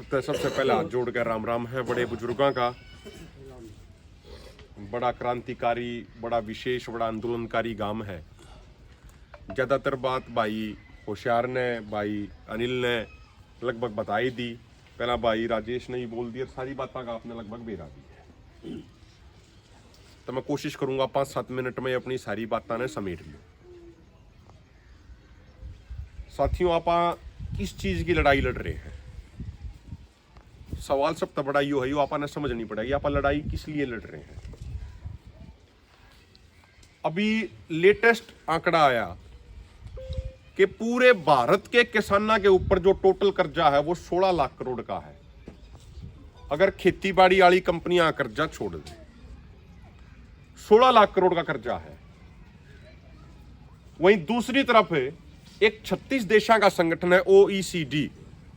तो सबसे पहले हाथ जोड़ कर राम राम है बड़े बुजुर्गों का। बड़ा क्रांतिकारी, बड़ा विशेष, बड़ा आंदोलनकारी गांव है। ज़्यादातर बात भाई होशियार ने, भाई अनिल ने लगभग बताई दी। पहला भाई राजेश ने ही बोल दिया, सारी बातें का आपने लगभग बेरा दी है। तो मैं कोशिश करूंगा 5-7 मिनट में अपनी सारी बातें ने समेट लूं। साथियों, आप किस चीज की लड़ाई लड़ रहे हैं? सवाल सब तो बड़ा यो है, यो आपने समझनी पड़ेगी आप लड़ाई किस लिए लड़ रहे हैं। अभी लेटेस्ट आंकड़ा आया कि पूरे भारत के किसानों के ऊपर जो टोटल कर्जा है वो 16 लाख करोड़ का है। अगर खेतीबाड़ी वाली कंपनियां कर्जा छोड़ दें, 16 लाख करोड़ का कर्जा है। वहीं दूसरी तरफ एक 36 देशों का संगठन है OECD,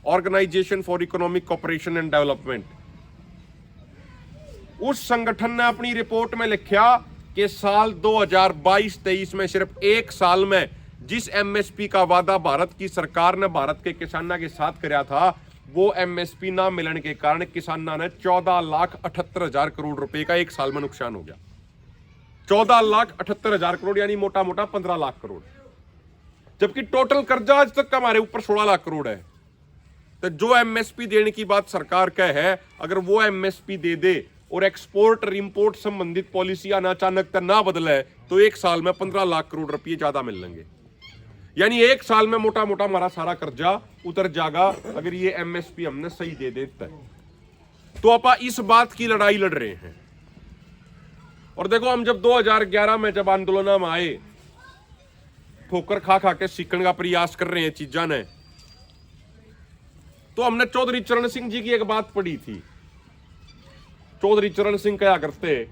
organisation for economic cooperation and development. उस संगठन ने अपनी रिपोर्ट में लिखा कि साल 2022-23 में सिर्फ एक साल में जिस MSP का वादा भारत की सरकार ने भारत के किसानों के साथ कराया था, वो MSP ना मिलने के कारण किसानों ने 14,78,000 करोड़ रुपए का एक साल में नुकसान हो गया। 14,78,000 करोड़ यानी मोटा मोटा 15 लाख करोड़, जबकि टोटल कर्जा आज तक का हमारे ऊपर 16 लाख करोड़ है। तो जो MSP देने की बात सरकार का है, अगर वो MSP दे दे और एक्सपोर्ट और इंपोर्ट संबंधित पॉलिसियां ना अचानक ना बदले तो एक साल में 15 लाख करोड़ रुपये ज्यादा मिल लेंगे। यानी एक साल में मोटा मोटा हमारा सारा कर्जा उतर जाएगा अगर ये MSP हमने सही दे देता है। तो आप इस बात की लड़ाई लड़ रहे हैं। और देखो, हम जब 2011 में जब आंदोलन में आए, ठोकर खा खा के सीखने का प्रयास कर रहे हैं चीजा ने, तो हमने चौधरी चरण सिंह जी की एक बात पढ़ी थी। चौधरी चरण सिंह क्या करते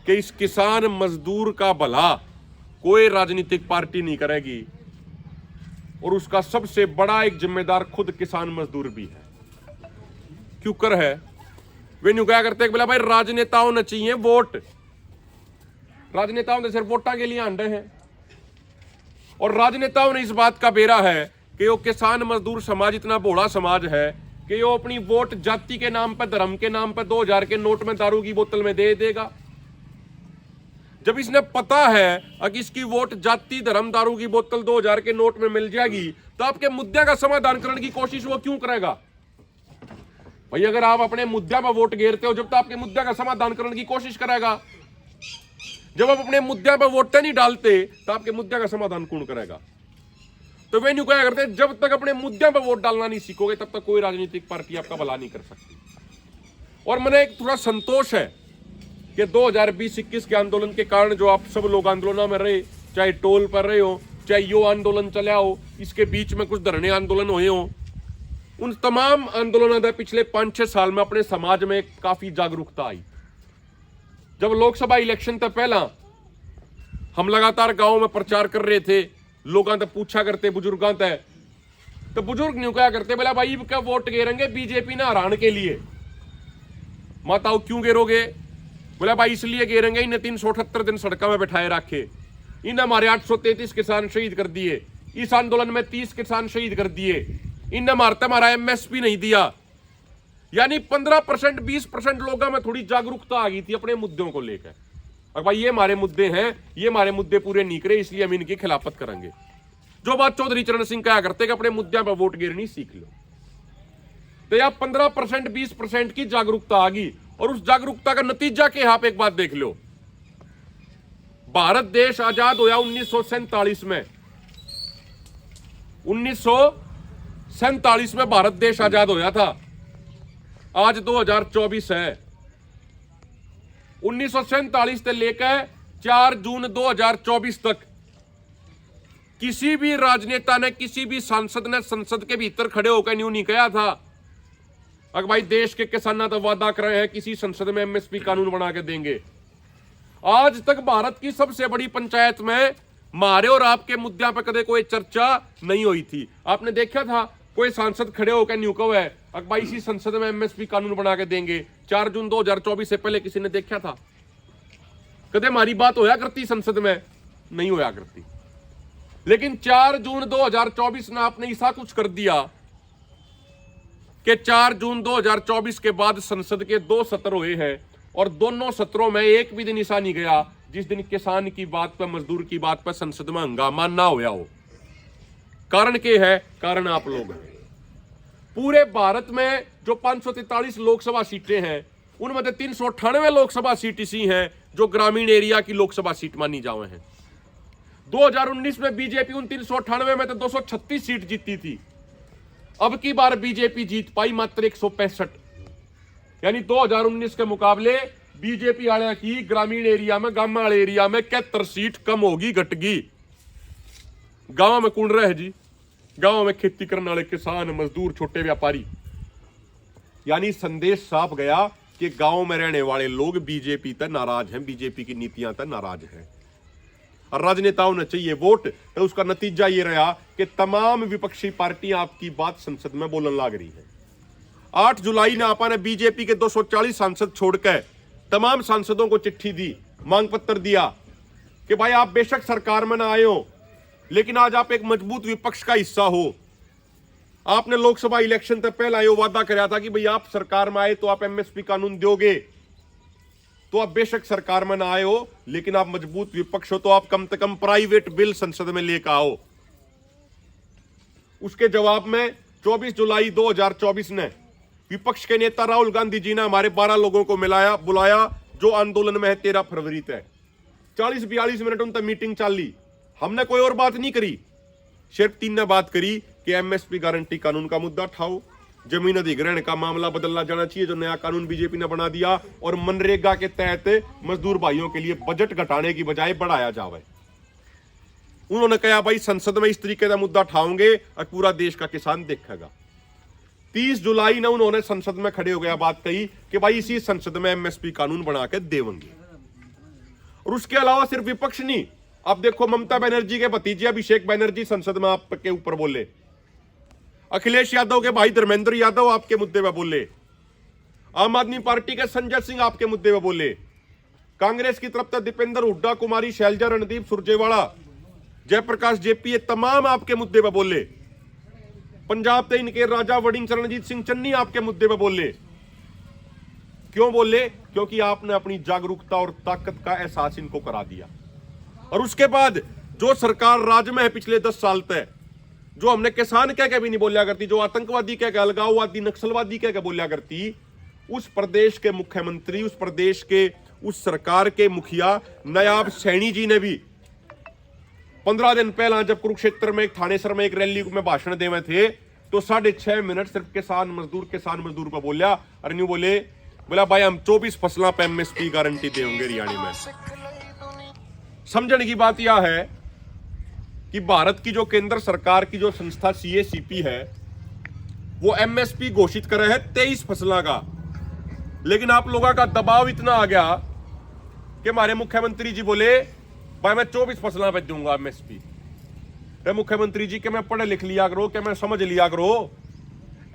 कि इस किसान मजदूर का भला कोई राजनीतिक पार्टी नहीं करेगी और उसका सबसे बड़ा एक जिम्मेदार खुद किसान मजदूर भी है। क्यों कर है वे न्यू क्या करते बोला भाई राजनेताओं ने चाहिए वोट, राजनेताओं ने सिर्फ वोटा के लिए आंडे हैं। और राजनेताओं ने इस बात का बेरा है कि वो किसान मजदूर समाज इतना भोला समाज है कि वो अपनी वोट जाति के नाम पर, धर्म के नाम पर 2000 के नोट में दारू की बोतल में दे देगा। जब इसने पता है कि इसकी वोट जाति, धर्म, दारू की बोतल 2000 के नोट में मिल जाएगी, तो आपके मुद्दे का समाधान करने की कोशिश वो क्यों करेगा? भाई अगर आप अपने मुद्दे पर वोट घेरते हो जब तो आपके मुद्दे का समाधान करने की कोशिश करेगा। जब आप अपने मुद्दे पर वोटें नहीं डालते तो आपके मुद्दे का समाधान कौन करेगा? तो वे न्यू क्या करते हैं, जब तक अपने मुद्दे पर वोट डालना नहीं सीखोगे तब तक कोई राजनीतिक पार्टी आपका भला नहीं कर सकती। और मैंने एक थोड़ा संतोष है कि 2020-21 के आंदोलन के कारण जो आप सब लोग आंदोलनों में रहे, चाहे टोल पर रहे हो, चाहे यो आंदोलन चला हो, इसके बीच में कुछ धरने आंदोलन हुए हो, उन तमाम आंदोलनों में पिछले 5-6 साल में अपने समाज में काफी जागरूकता आई। जब लोकसभा इलेक्शन तक पहला हम लगातार गांव में प्रचार कर रहे थे, लोगों से पूछा करते बुजुर्गों से, तो बुजुर्ग न्यू क्या करते बोला भाई क्या वोट घेरेंगे बीजेपी ने हराने के लिए। माताओं क्यों घेरोगे? बोला भाई इसलिए घेरेंगे, इन्हें 378 दिन सड़कों में बैठाए रखे, इन्हें हमारे 833 किसान शहीद कर दिए, इस आंदोलन में 30 किसान शहीद कर दिए, इन्हें मारते हमारा MSP नहीं दिया। यानी 15%, 20% लोगों में थोड़ी जागरूकता आ गई थी अपने मुद्दों को लेकर। और भाई ये हमारे मुद्दे हैं, ये हमारे मुद्दे पूरे नहीं करे, इसलिए हम इनकी खिलाफत करेंगे। जो बात चौधरी चरण सिंह कहा करते कि अपने मुद्दों पर वोट गिरनी सीख लो। तो यह 15%, 20% की जागरूकता आ गई। और उस जागरूकता का नतीजा के आप एक बात देख लो, भारत देश आजाद होया 1947 में। 1947 में भारत देश आजाद होया था। आज 2024 है। 1947 से लेकर 4 जून 2024 तक किसी भी राजनेता ने, किसी भी सांसद ने संसद के भीतर खड़े होकर न्यू नहीं कहा था अगर भाई देश के किसान तो वादा कर रहे हैं किसी संसद में MSP कानून बना के देंगे। आज तक भारत की सबसे बड़ी पंचायत में हमारे और आपके मुद्दों पर कदे कोई चर्चा नहीं हुई थी। आपने देखा था कोई सांसद खड़े होकर न्यू कहा है अगर भाई इसी संसद में MSP कानून बना के देंगे? 4 जून 2024 से पहले किसी ने देखा था? कदे हमारी बात होया करती संसद में? नहीं होया करती। लेकिन 4 जून 2024 में आपने ऐसा कुछ कर दिया कि 4 जून 2024 के बाद संसद के 2 सत्र हुए हैं और दोनों सत्रों में एक भी दिन ऐसा नहीं गया जिस दिन किसान की बात पर, मजदूर की बात पर संसद में हंगामा ना होया हो। कारण क्या है? कारण आप लोग हैं। पूरे भारत में जो 543 लोकसभा सीटें हैं उनमें से 398 लोकसभा सीट ऐसी हैं जो ग्रामीण एरिया की लोकसभा सीट मानी जावे हैं। 2019 में बीजेपी उन 398 में तो 236 सीट जीती थी। अब की बार बीजेपी जीत पाई मात्र 165, यानी 2019 के मुकाबले बीजेपी वाले की ग्रामीण एरिया में, गांव वाले एरिया में 71 सीट कम होगी, घटगी। गांव में कौन रहे जी? गांव में खेती करने वाले किसान, मजदूर, छोटे व्यापारी। यानी संदेश साफ गया कि गांव में रहने वाले लोग बीजेपी तक नाराज हैं, बीजेपी की नीतियां तक नाराज हैं और राजनेताओं ने चाहिए वोट। तो उसका नतीजा ये रहा कि तमाम विपक्षी पार्टियां आपकी बात संसद में बोलने लग रही है। 8 जुलाई ने आपने बीजेपी के 240 सांसद छोड़कर तमाम सांसदों को चिट्ठी दी, मांग पत्र दिया कि भाई आप बेशक सरकार में ना आए हो, लेकिन आज आप एक मजबूत विपक्ष का हिस्सा हो। आपने लोकसभा इलेक्शन तक पहले आयो वादा कराया था कि भाई आप सरकार में आए तो आप एमएसपी कानून दोगे। तो आप बेशक सरकार में ना आए हो, लेकिन आप मजबूत विपक्ष हो, तो आप कम से कम प्राइवेट बिल संसद में लेकर आओ। उसके जवाब में 24 जुलाई 2024 ने विपक्ष के नेता राहुल गांधी जी ने हमारे 12 लोगों को बुलाया जो आंदोलन में है 13 फरवरी तक। 40-42 मिनट उन तक मीटिंग चली। हमने कोई और बात नहीं करी, सिर्फ 3 ने बात करी कि एमएसपी गारंटी कानून का मुद्दा उठाओ, जमीन अधिग्रहण का मामला बदलना जाना चाहिए जो नया कानून बीजेपी ने बना दिया, और मनरेगा के तहत मजदूर भाइयों के लिए बजट घटाने की बजाय बढ़ाया जाए। उन्होंने कहा भाई संसद में इस तरीके का मुद्दा उठाओगे और पूरा देश का किसान देखेगा। 30 जुलाई ने उन्होंने संसद में खड़े हो गया बात कही कि भाई इसी संसद में एमएसपी कानून बना के देंगे। और उसके अलावा सिर्फ विपक्ष नहीं, अब देखो ममता बनर्जी के भतीजे अभिषेक बनर्जी संसद में आपके ऊपर बोले, अखिलेश यादव के भाई धर्मेंद्र यादव आपके मुद्दे पर बोले, आम आदमी पार्टी के संजय सिंह आपके मुद्दे पर बोले, कांग्रेस की तरफ से दीपेंद्र हुड्डा, कुमारी शैलजा, रणदीप सुरजेवाला, जयप्रकाश जेपी, ये तमाम आपके मुद्दे पर बोले। पंजाब से इनके राजा वड़िंग चरणजीत सिंह चन्नी आपके मुद्दे पर बोले। क्यों बोले? क्योंकि आपने अपनी जागरूकता और ताकत का एहसास इनको करा दिया। और उसके बाद जो सरकार राज में है पिछले 10 साल तक, जो हमने किसान कह के भी नहीं बोलिया करती, जो आतंकवादी कह के, अलगाववादी, नक्सलवादी कह के बोलिया करती, उस प्रदेश के मुख्यमंत्री, उस प्रदेश के, उस सरकार के मुखिया नायब सैनी जी ने भी 15 दिन पहला जब कुरुक्षेत्र में, थानेसर में एक रैली में भाषण देवे थे तो 6.5 मिनट सिर्फ किसान मजदूर पर बोलिया। और न्यू बोला भाई हम 24 फसलों पर एमएसपी गारंटी देंगे हरियाणा में। समझने की बात यह है कि भारत की जो केंद्र सरकार की जो संस्था CACP है वो एमएसपी घोषित करे है 23 फसलों का, लेकिन आप लोगों का दबाव इतना आ गया कि हमारे मुख्यमंत्री जी बोले भाई मैं 24 फसलों पे दूंगा एमएसपी। मुख्यमंत्री जी के मैं पढ़े लिख लिया करो, कि मैं समझ लिया करो,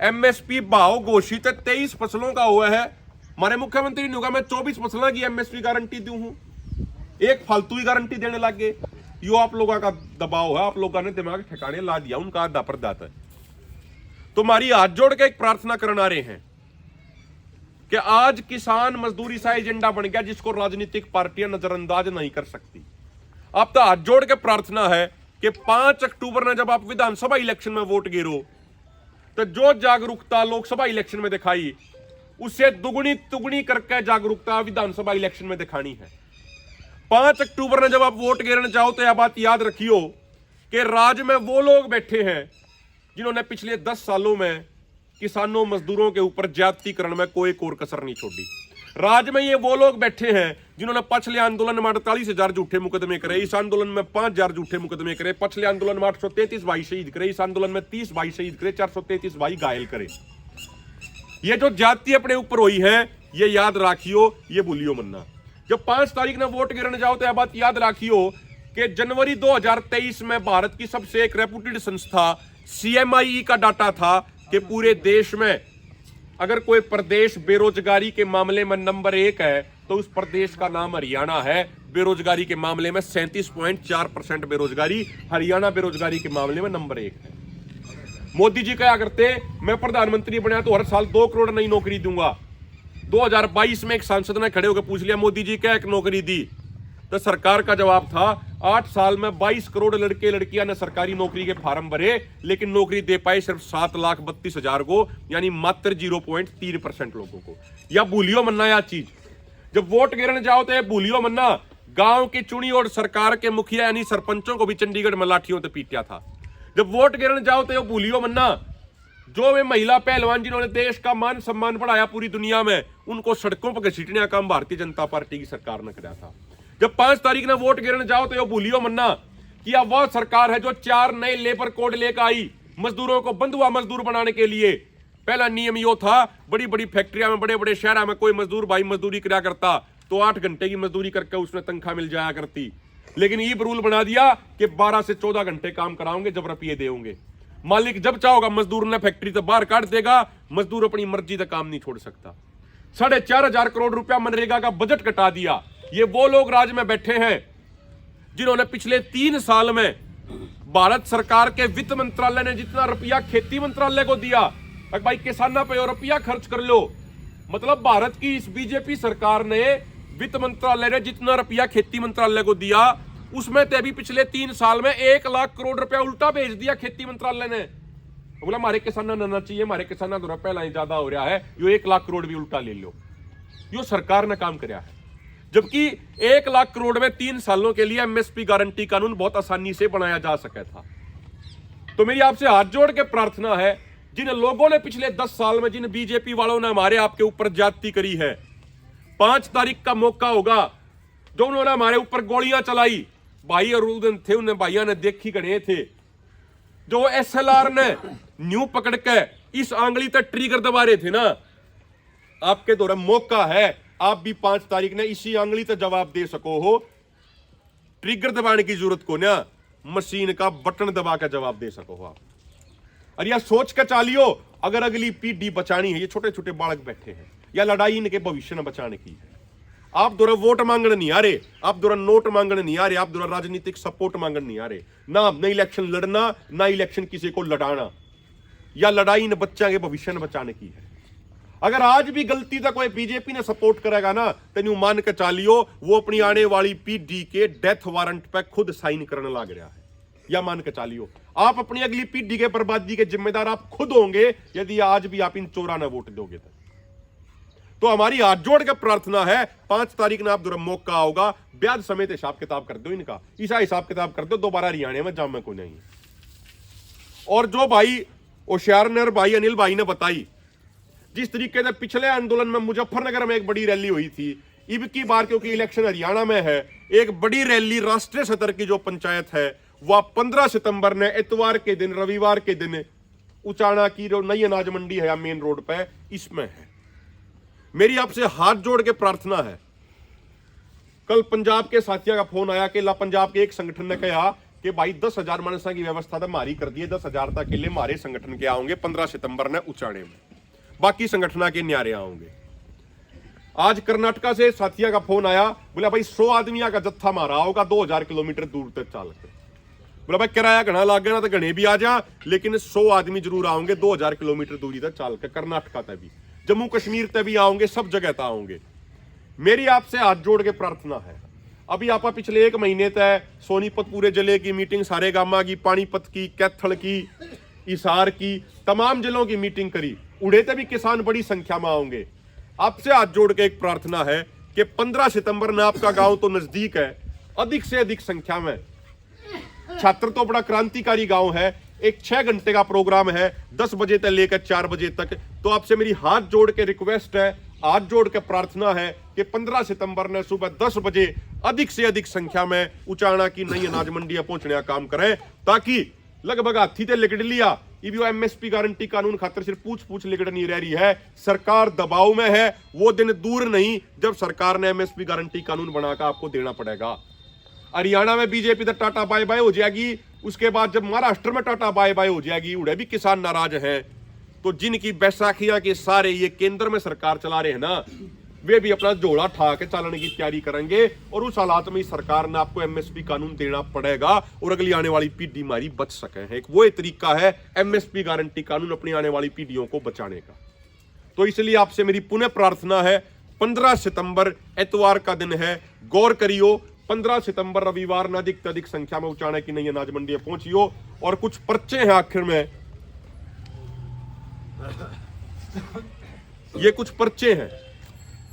एमएसपी भाव घोषित 23 फसलों का हुआ है। हमारे मुख्यमंत्री ने कहा मैं 24 फसलों की एमएसपी गारंटी दूं हूं, एक फालतू ही गारंटी देने लग गए। यो आप लोगों का दबाव है, आप लोगों ने दिमाग ठिकाने ला दिया, उनका आधा परदाता है। तो हमारी हाथ जोड़ के एक प्रार्थना करना रहे हैं कि आज किसान मजदूरी सा एजेंडा बन गया जिसको राजनीतिक पार्टियां नजरअंदाज नहीं कर सकती। अब तो हाथ जोड़ के प्रार्थना है कि 5 अक्टूबर ने जब आप विधानसभा इलेक्शन में वोट गिरो तो जो जागरूकता लोकसभा इलेक्शन में दिखाई उससे दुगुनी तुगुनी करके जागरूकता विधानसभा इलेक्शन में दिखानी है। 5 अक्टूबर ने जब आप वोट गिरना चाहो तो यह बात याद रखियो कि राज्य में वो लोग बैठे हैं जिन्होंने पिछले 10 सालों में किसानों मजदूरों के ऊपर जातीकरण में कोई कोर कसर नहीं छोड़ी। राज्य में ये वो लोग बैठे हैं जिन्होंने पिछले आंदोलन में 48,000 झूठे मुकदमे करे, इस आंदोलन में 5,000 झूठे मुकदमे करे, पिछले आंदोलन में 833 भाई शहीद करे, इस आंदोलन में 30 भाई शहीद करे, 433 भाई घायल करे। ये जो जाति अपने ऊपर हुई है ये याद राखियो, ये भूलियो मन्ना। जब 5 तारीख ने वोट गिरने जाओ तो यह बात याद राखियो कि जनवरी 2023 में भारत की सबसे एक रेपुटेड संस्था CMIE का डाटा था कि पूरे देश में अगर कोई प्रदेश बेरोजगारी के मामले में नंबर 1 है तो उस प्रदेश का नाम हरियाणा है। बेरोजगारी के मामले में 37.4% बेरोजगारी, हरियाणा बेरोजगारी के मामले में नंबर 1 है। मोदी जी क्या करते, मैं प्रधानमंत्री बना तो हर साल 2 करोड़ नई नौकरी दूंगा। 2022 में एक सांसद ने खड़े होकर पूछ लिया, मोदी जी क्या एक नौकरी दी? तो सरकार का जवाब था, 8 साल में 22 करोड़ लड़के लड़कियां ने सरकारी नौकरी के फार्म भरे, लेकिन नौकरी दे पाए सिर्फ 7,32,000 को, यानी मात्र 0.3% लोगों को। या भूलियो मन्ना या चीज, जब वोट गिरने जाओ तो ये भूलियो मन्ना, गांव की चुनी और सरकार के मुखिया यानी सरपंचों को भी चंडीगढ़ में लाठियों से पीटा था। जब वोट गिरने जाओ तो ये भूलियो मन्ना, जो वे महिला पहलवान जिन्होंने देश का मान सम्मान बढ़ाया पूरी दुनिया में, उनको सड़कों पर घसीटने का काम भारतीय जनता पार्टी की सरकार ने कराया था। जब 5 तारीख ने वोट गिरने जाओ तो ये भूलियो मन्ना कि अब वह सरकार है जो 4 नए लेबर कोड लेकर आई मजदूरों को बंधुआ मजदूर बनाने के लिए। पहला नियम यो था, बड़ी बड़ी फैक्ट्रिया में, बड़े बड़े शहरों में कोई मजदूर भाई मजदूरी किया करता तो 8 घंटे की मजदूरी करके उसने तनख्वाह मिल जाया करती। लेकिन ये रूल बना दिया कि 12 से 14 घंटे काम कराओगे जब रुपये देंगे। मालिक जब चाहोगा मजदूर ने फैक्ट्री से बाहर काट देगा, मजदूर अपनी मर्जी से काम नहीं छोड़ सकता। 4,500 करोड़ रुपया मनरेगा का बजट कटा दिया। ये वो लोग राज में बैठे हैं जिन्होंने पिछले 3 साल में भारत सरकार के वित्त मंत्रालय ने जितना रुपया खेती मंत्रालय को दिया, भाई किसानों पे रुपया खर्च कर लो। मतलब भारत की इस बीजेपी सरकार ने, वित्त मंत्रालय ने जितना रुपया खेती मंत्रालय को दिया, उसमें तो अभी पिछले 3 साल में 1 लाख करोड़ रुपया उल्टा भेज दिया खेती मंत्रालय ने। बोला हमारे किसानों ने चाहिए, हमारे किसानों को रुपया ज्यादा हो रहा है, यो 1 लाख करोड़ भी उल्टा ले लो। यो सरकार ने काम कराया है। जबकि 1 लाख करोड़ में 3 सालों के लिए एमएसपी गारंटी कानून बहुत आसानी से बनाया जा सका था। तो मेरी आपसे हाथ जोड़ के प्रार्थना है, जिन लोगों ने पिछले 10 साल में, जिन बीजेपी वालों ने हमारे आपके ऊपर ज्यादती करी है, 5 तारीख का मौका होगा, जो उन्होंने हमारे ऊपर गोलियां चलाई, भाई और दिन थे, उन्हें भाइयों ने देखी गए थे, जो एसएलआर ने न्यू पकड़ के इस आंगली तक ट्रिगर दबा रहे थे ना, आपके दौरान मौका है, आप भी 5 तारीख ने इसी आंगली तक जवाब दे सको हो। ट्रिगर दबाने की जरूरत को ना, मशीन का बटन दबा कर जवाब दे सको हो आप। और यह सोच कर चालियो, अगर अगली पीढ़ी बचानी है, ये छोटे छोटे बालक बैठे हैं, या लड़ाई इनके भविष्य में बचाने की है। आप दोरा वोट मांगने नहीं आ रहे, आप दोरा नोट मांगने नहीं आ रहे, आप दोरा राजनीतिक सपोर्ट मांगने नहीं आ रहे, ना इलेक्शन लड़ना, ना इलेक्शन किसी को लड़ाना, या लड़ाई इन बच्चा के भविष्य में बचाने की है। अगर आज भी गलती तक कोई बीजेपी ने सपोर्ट करेगा ना, तो मान के चालियो वो अपनी आने वाली पीढ़ी के डेथ वारंट पे खुद साइन करने लग रहा है। या मान के चालियो आप अपनी अगली पीढ़ी के बर्बादी के जिम्मेदार आप खुद होंगे, यदि आज भी आप इन चोरा ने वोट दोगे तो हमारी हाथ जोड़ के प्रार्थना है, 5 तारीख ने आप दोबारा मौका होगा, ब्याज समेत हिसाब किताब कर दो इनका, ऐसा हिसाब किताब कर दो, दोबारा हरियाणा में जामे को नहीं। और जो भाई होशियार भाई अनिल भाई ने बताई, जिस तरीके से पिछले आंदोलन में मुजफ्फरनगर में एक बड़ी रैली हुई थी, इब की बार क्योंकि इलेक्शन हरियाणा में है, एक बड़ी रैली राष्ट्रीय स्तर की जो पंचायत है वह 15 सितंबर ने इतवार के दिन, रविवार के दिन उचाना की जो नई अनाज मंडी है मेन रोड पे, इसमें है। मेरी आपसे हाथ जोड़ के प्रार्थना है, कल पंजाब के साथियों का फोन आया कि पंजाब के एक संगठन ने कहा कि भाई 10,000 मानसा की व्यवस्था तो मारी कर दी, 10,000 तक के लिए हमारे संगठन के आओगे 15 सितंबर ने उचाने में, बाकी संगठन के न्यारे आओगे। आज कर्नाटका से साथिया का फोन आया, बोला भाई 100 आदमियों का जत्था मारा होगा 2000 किलोमीटर दूर तक चल के। बोला भाई किराया घना लाग गया ना, तो घने भी आ जा, लेकिन 100 आदमी जरूर आओगे 2000 किलोमीटर दूरी तक चल के, कर्नाटका तक भी, जम्मू कश्मीर तक भी आओगे, सब जगह तक आओगे। मेरी आपसे हाथ जोड़ के प्रार्थना है, अभी आप पिछले 1 महीने तक सोनीपत पूरे जिले की मीटिंग, सारेगामा की, पानीपत की, कैथल की, हिसार की, तमाम जिलों की मीटिंग करी, उड़े तक भी किसान बड़ी संख्या में आओगे। आपसे हाथ जोड़ के एक प्रार्थना है कि 15 सितंबर में आपका गांव तो नजदीक है, अधिक से अधिक संख्या में, छात्र तो बड़ा क्रांतिकारी गांव है, एक 6 घंटे का प्रोग्राम है 10 बजे तक लेकर 4 बजे तक। तो आपसे मेरी हाथ जोड़ के रिक्वेस्ट है, हाथ जोड़ के प्रार्थना है कि 15 सितंबर ने सुबह 10 बजे अधिक से अधिक संख्या में उचाना की नई अनाज मंडियां पहुंचने का काम करें, ताकि लगभग हाथी ते लिगड़ लिया, ईबीओ एमएसपी गारंटी कानून खातर सिर्फ पूछ लिगड़ नहीं रह रही है, सरकार दबाव में है। वो दिन दूर नहीं जब सरकार ने एमएसपी गारंटी कानून बनाकर आपको देना पड़ेगा। हरियाणा में बीजेपी तो टाटा बाय बाय हो जाएगी, उसके बाद जब महाराष्ट्र में टाटा बाय बाय हो जाएगी, उड़े भी किसान नाराज हैं। तो जिनकी बैसाखियां के सारे ये केंद्र में सरकार चला रहे हैं ना, वे भी अपना झोला ठा के चलने की तैयारी करेंगे। और उस हालात में सरकार ने आपको एमएसपी कानून देना पड़ेगा और अगली आने वाली पीढ़ी हमारी बच सके। एक वो तरीका है एमएसपी गारंटी कानून अपनी आने वाली पीढ़ियों को बचाने का। तो इसलिए आपसे मेरी पुनः प्रार्थना है, 15 सितंबर एतवार का दिन है, गौर करियो। 15 सितंबर रविवार न अधिक से अधिक संख्या में उचाने की नई अनाज मंडी पहुंचियो। और कुछ पर्चे हैं आखिर में, ये कुछ पर्चे हैं,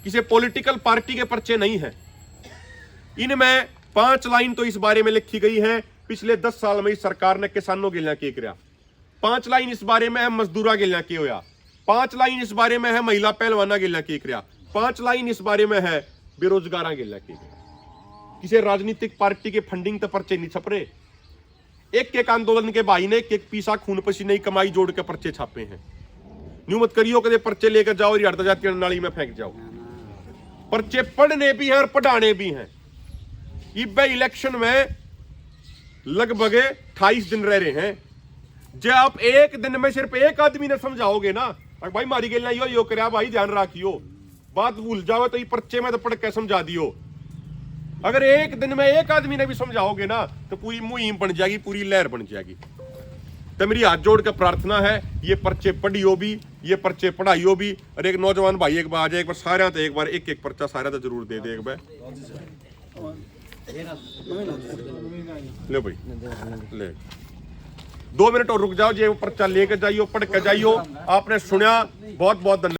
किसी पॉलिटिकल पार्टी के पर्चे नहीं हैं। इनमें 5 लाइन तो इस बारे में लिखी गई है पिछले 10 साल में इस सरकार ने किसानों के लिए क्या किया। 5 लाइन इस बारे में है मजदूरा के लिए क्या होया। 5 लाइन इस बारे में है महिला पहलवाना के लिए क्या। 5 लाइन इस बारे में है बेरोजगार के लिए क्या। किसी राजनीतिक पार्टी के फंडिंग तो पर्चे नहीं छप रहे। एक एक आंदोलन के भाई ने एक पीसा खून पसीने की कमाई जोड़ के पर्चे छापे हैं। न्यू मत करियो कदे पर्चे लेकर जाओ और हड़ता जाती नाली में फेंक जाओ। पर्चे पढ़ने भी हैं और पढ़ाने भी हैं। इब इलेक्शन में लगभग 28 दिन रह रहे हैं। जब आप एक दिन में सिर्फ एक आदमी ने समझाओगे ना, भाई मारी गेल यो कर भाई ध्यान रखियो, बात भूल जाओ तो ये पर्चे में तो पढ़ के समझा दियो। अगर एक दिन में एक आदमी ने भी समझाओगे ना तो पूरी मुहिम बन जाएगी, पूरी लहर बन जाएगी। तो मेरी हाथ जोड़ कर प्रार्थना है, ये पर्चे पढ़ियो भी, ये पर्चे पढ़ाइयो भी। और एक नौजवान भाई एक बार आ जाए, एक बार सारे तो एक बार एक पर्चा सारा तो जरूर दे दे एक बार। ले भाई ले 2 मिनट और रुक जाओ, ये पर्चा लेकर जाइयो, पढ़ के जाइयो। आपने सुना, बहुत बहुत धन्यवाद।